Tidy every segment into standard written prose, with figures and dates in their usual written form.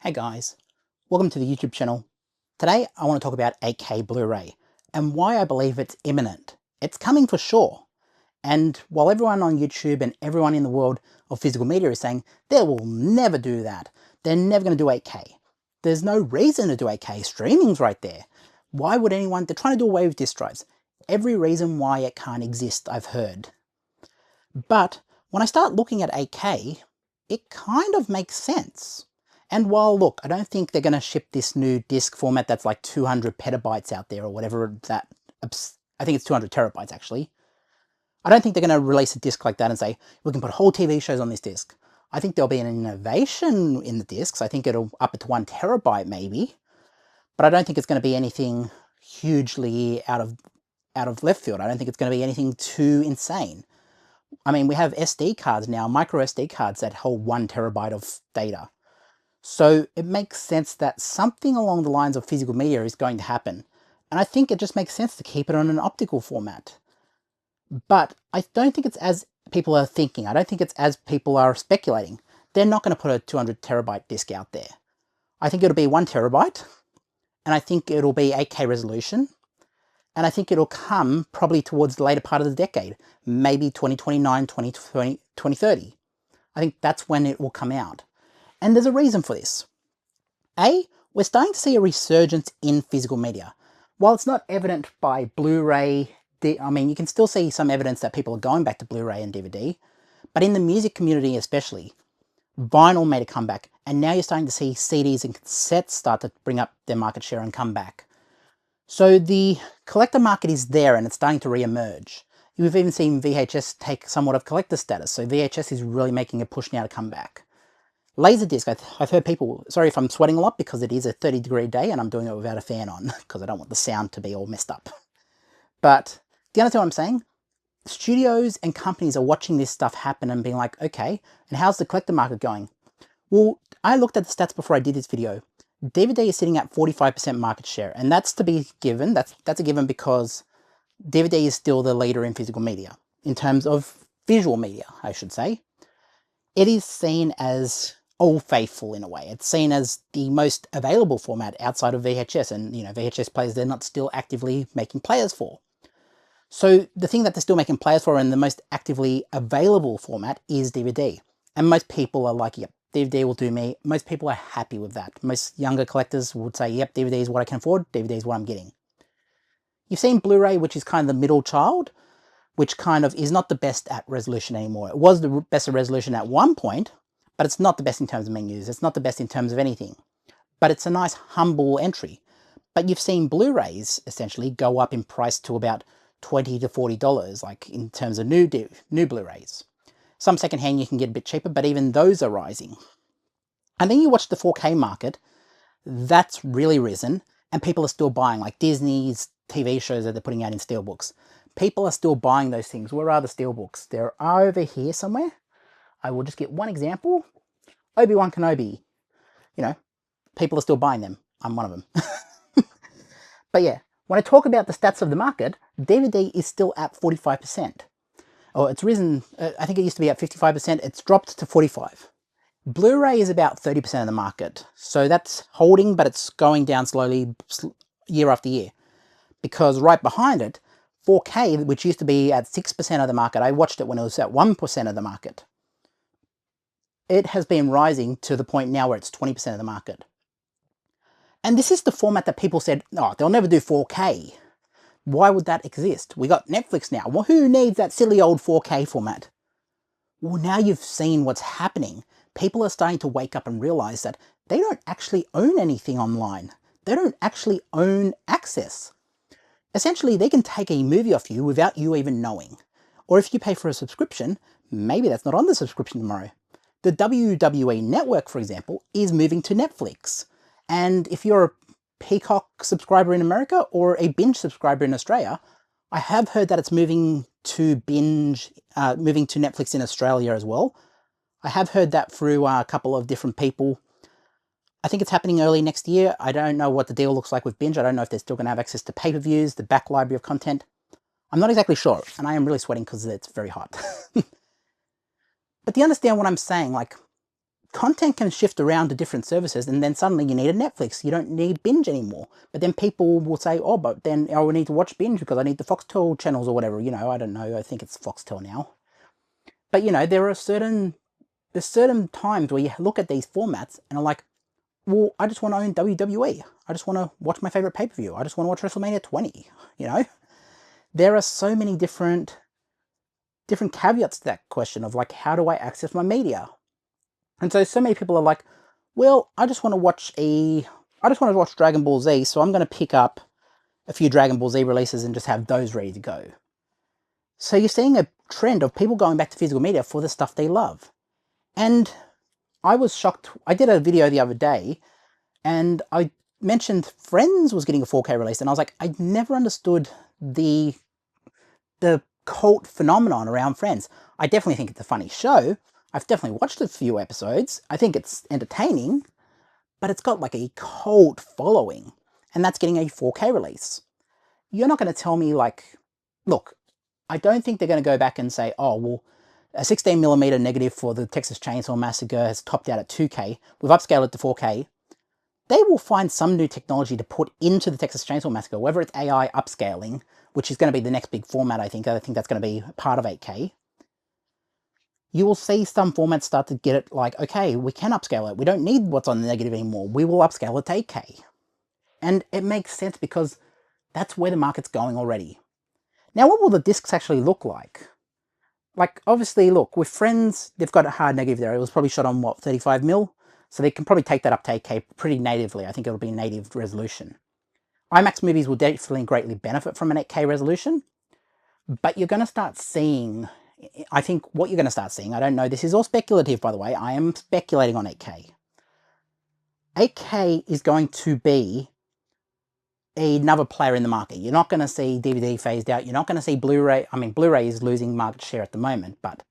Hey guys, welcome to the YouTube channel. Today I want to talk about 8K Blu-ray and why I believe it's imminent. It's coming for sure. And while everyone on YouTube and everyone in the world of physical media is saying they will never do that, they're never going to do 8K. There's no reason to do 8K, streaming's right there. Why would anyone, they're trying to do away with disk drives. Every reason why it can't exist I've heard. But when I start looking at 8K, it kind of makes sense. And while, look, I don't think they're going to ship this new disk format that's like 200 petabytes out there or whatever that, I think it's 200 terabytes actually. I don't think they're going to release a disk like that and say, we can put whole TV shows on this disk. I think there'll be an innovation in the disks. I think it'll up it to 1 terabyte maybe, but I don't think it's going to be anything hugely out of left field. I don't think it's going to be anything too insane. I mean, we have SD cards now, micro SD cards that hold 1 terabyte of data. So it makes sense that something along the lines of physical media is going to happen. And I think it just makes sense to keep it on an optical format. But I don't think it's as people are thinking. I don't think it's as people are speculating. They're not going to put a 200 terabyte disk out there. I think it'll be 1 terabyte. And I think it'll be 8K resolution. And I think it'll come probably towards the later part of the decade. Maybe 2029, 2020, 2030. I think that's when it will come out. And there's a reason for this. A, we're starting to see a resurgence in physical media. While it's not evident by Blu-ray, I mean, you can still see some evidence that people are going back to Blu-ray and DVD, but in the music community especially, vinyl made a comeback, and now you're starting to see CDs and cassettes start to bring up their market share and come back. So the collector market is there and it's starting to re-emerge. We've even seen VHS take somewhat of collector status, so VHS is really making a push now to come back. Laserdisc, I've heard people, sorry if I'm sweating a lot because it is a 30-degree day and I'm doing it without a fan on because I don't want the sound to be all messed up. But do you understand what I'm saying? Studios and companies are watching this stuff happen and being like, okay, and how's the collector market going? Well, I looked at the stats before I did this video. DVD is sitting at 45% market share, and that's to be given. That's a given because DVD is still the leader in physical media, in terms of visual media, I should say. It is seen as old faithful in a way. It's seen as the most available format outside of VHS, and you know, VHS players they're not still actively making players for. So the thing that they're still making players for and the most actively available format is DVD. And most people are like, yep, DVD will do me. Most people are happy with that. Most younger collectors would say, yep, DVD is what I can afford, DVD is what I'm getting. You've seen Blu-ray, which is kind of the middle child, which kind of is not the best at resolution anymore. It was the best at resolution at one point, but it's not the best in terms of menus. It's not the best in terms of anything. But it's a nice, humble entry. But you've seen Blu-rays, essentially, go up in price to about $20 to $40, like in terms of new Blu-rays. Some secondhand you can get a bit cheaper, but even those are rising. And then you watch the 4K market, that's really risen, and people are still buying, like Disney's TV shows that they're putting out in steelbooks. People are still buying those things. Where are the steelbooks? They're over here somewhere. I will just get one example. Obi-Wan Kenobi. You know, people are still buying them. I'm one of them. But yeah, when I talk about the stats of the market, DVD is still at 45%. Oh, it's risen, I think it used to be at 55%. It's dropped to 45%. Blu-ray is about 30% of the market. So that's holding, but it's going down slowly year after year. Because right behind it, 4K, which used to be at 6% of the market, I watched it when it was at 1% of the market. It has been rising to the point now where it's 20% of the market. And this is the format that people said, oh, they'll never do 4K. Why would that exist? We got Netflix now. Well, who needs that silly old 4K format? Well, now you've seen what's happening. People are starting to wake up and realize that they don't actually own anything online. They don't actually own access. Essentially, they can take a movie off you without you even knowing. Or if you pay for a subscription, maybe that's not on the subscription tomorrow. The WWE Network, for example, is moving to Netflix. And if you're a Peacock subscriber in America or a Binge subscriber in Australia, I have heard that it's moving to Netflix in Australia as well. I have heard that through a couple of different people. I think it's happening early next year. I don't know what the deal looks like with Binge. I don't know if they're still going to have access to pay-per-views, the back library of content. I'm not exactly sure, and I am really sweating because it's very hot. But do you understand what I'm saying? Like, content can shift around to different services, and then suddenly you need a Netflix. You don't need binge anymore. But then people will say, oh, but then I will need to watch binge because I need the Foxtel channels or whatever. You know, I don't know. I think it's Foxtel now. But, you know, there's certain times where you look at these formats and are like, well, I just want to own WWE. I just want to watch my favorite pay-per-view. I just want to watch WrestleMania 20, you know? There are so many different caveats to that question of like, how do I access my media? And so many people are like, well, I just want to watch Dragon Ball Z, so I'm going to pick up a few Dragon Ball Z releases and just have those ready to go. So you're seeing a trend of people going back to physical media for the stuff they love. And I was shocked. I did a video the other day and I mentioned Friends was getting a 4K release, and I was like, I never understood the cult phenomenon around Friends. I definitely think it's a funny show. I've definitely watched a few episodes. I think it's entertaining, but it's got like a cult following, and that's getting a 4K release. You're not going to tell me like, look, I don't think they're going to go back and say, oh, well, a 16mm negative for the Texas Chainsaw Massacre has topped out at 2K. We've upscaled it to 4K. They will find some new technology to put into the Texas Chainsaw Massacre, whether it's AI upscaling, which is going to be the next big format, I think. I think that's going to be part of 8K. You will see some formats start to get it like, okay, we can upscale it. We don't need what's on the negative anymore. We will upscale it to 8K. And it makes sense because that's where the market's going already. Now, what will the discs actually look like? Like, obviously, look, with Friends, they've got a hard negative there. It was probably shot on, what, 35mm? So they can probably take that up to 8K pretty natively. I think it'll be native resolution. IMAX movies will definitely greatly benefit from an 8K resolution, but you're going to start seeing, I think what you're going to start seeing, I don't know, this is all speculative, by the way. I am speculating on 8K. 8K is going to be another player in the market. You're not going to see DVD phased out. You're not going to see Blu-ray. I mean, Blu-ray is losing market share at the moment, but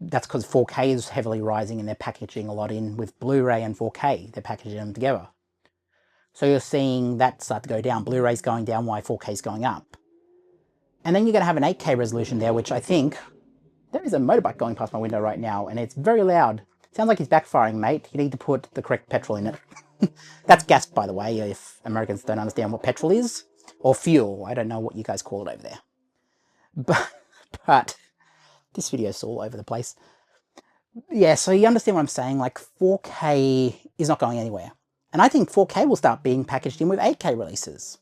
that's because 4K is heavily rising and they're packaging a lot in with Blu-ray and 4K. They're packaging them together. So you're seeing that start to go down. Blu-ray's going down while 4K's going up. And then you're going to have an 8K resolution there, which I think... There is a motorbike going past my window right now, and it's very loud. Sounds like he's backfiring, mate. You need to put the correct petrol in it. That's gas, by the way, if Americans don't understand what petrol is. Or fuel. I don't know what you guys call it over there. But this video's all over the place. Yeah, so you understand what I'm saying. Like, 4K is not going anywhere. And I think 4K will start being packaged in with 8K releases.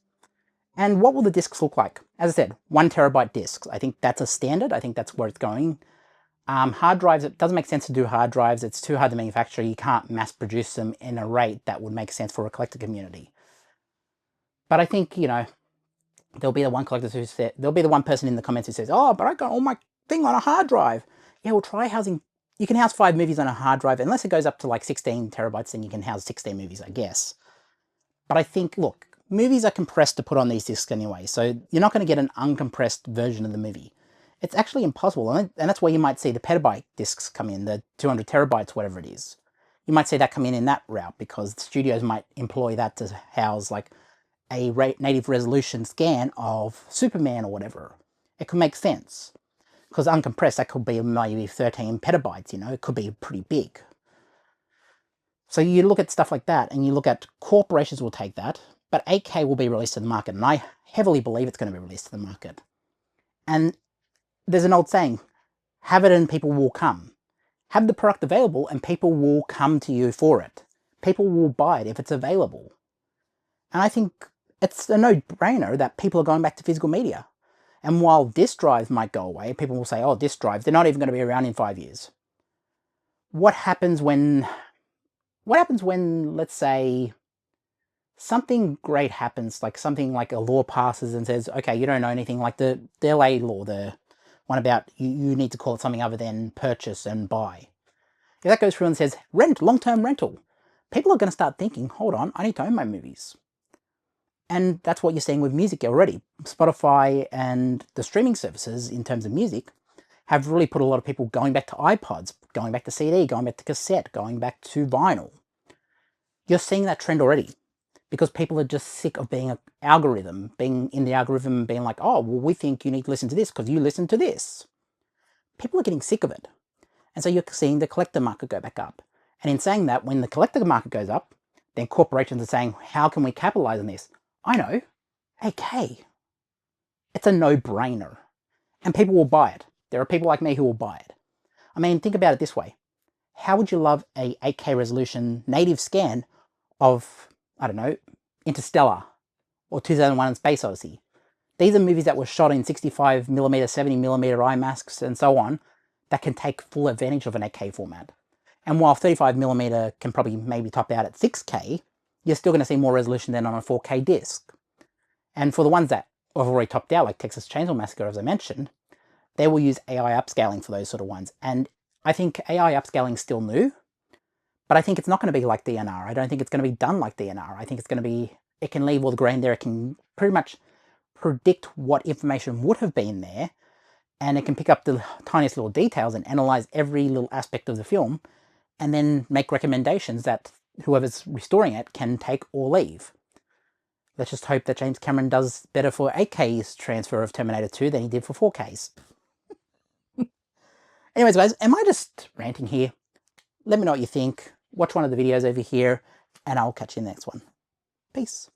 And what will the discs look like? As I said, 1TB discs. I think that's a standard. I think that's where it's going. Hard drives, it doesn't make sense to do hard drives. It's too hard to manufacture. You can't mass produce them in a rate that would make sense for a collector community. But I think, you know, there'll be the one collector who said, there'll be the one person in the comments who says, oh, but I got all my thing on a hard drive. Yeah, well, try housing. You can house 5 movies on a hard drive. Unless it goes up to like 16 terabytes, then you can house 16 movies, I guess. But I think, look, movies are compressed to put on these discs anyway, so you're not going to get an uncompressed version of the movie. It's actually impossible, and that's where you might see the petabyte discs come in, the 200 terabytes, whatever it is. You might see that come in that route, because studios might employ that to house like a native resolution scan of Superman or whatever. It could make sense, because uncompressed, that could be maybe 13 petabytes, you know, it could be pretty big. So you look at stuff like that, and you look at corporations will take that, but 8K will be released to the market, and I heavily believe it's going to be released to the market. And there's an old saying, have it and people will come. Have the product available and people will come to you for it. People will buy it if it's available. And I think it's a no-brainer that people are going back to physical media. And while disk drives might go away, people will say, oh, disk drives, they're not even going to be around in 5 years. What happens when, let's say, something great happens, like something like a law passes and says, okay, you don't know anything, like the LA law, the one about you need to call it something other than purchase and buy. If that goes through and says rent, long-term rental, people are going to start thinking, hold on, I need to own my movies. And that's what you're seeing with music already. Spotify and the streaming services in terms of music have really put a lot of people going back to iPods, going back to CD, going back to cassette, going back to vinyl. You're seeing that trend already, because people are just sick of being being in the algorithm and being like, oh, well, we think you need to listen to this because you listen to this. People are getting sick of it. And so you're seeing the collector market go back up. And in saying that, when the collector market goes up, then corporations are saying, how can we capitalize on this? I know, 8K. It's a no-brainer. And people will buy it. There are people like me who will buy it. I mean, think about it this way. How would you love a 8K resolution native scan of, I don't know, Interstellar or 2001: Space Odyssey? These are movies that were shot in 65mm, 70mm IMAX and so on that can take full advantage of an 8K format. And while 35mm can probably maybe top out at 6K, you're still going to see more resolution than on a 4K disc. And for the ones that have already topped out, like Texas Chainsaw Massacre, as I mentioned, they will use AI upscaling for those sort of ones. And I think AI upscaling is still new, but I think it's not going to be like DNR. I don't think it's going to be done like DNR. I think it's going to be, it can leave all the grain there. It can pretty much predict what information would have been there, and it can pick up the tiniest little details and analyze every little aspect of the film, and then make recommendations that whoever's restoring it can take or leave. Let's just hope that James Cameron does better for 8K's transfer of Terminator 2 than he did for 4K's. Anyways, guys, am I just ranting here? Let me know what you think. Watch one of the videos over here, and I'll catch you in the next one. Peace.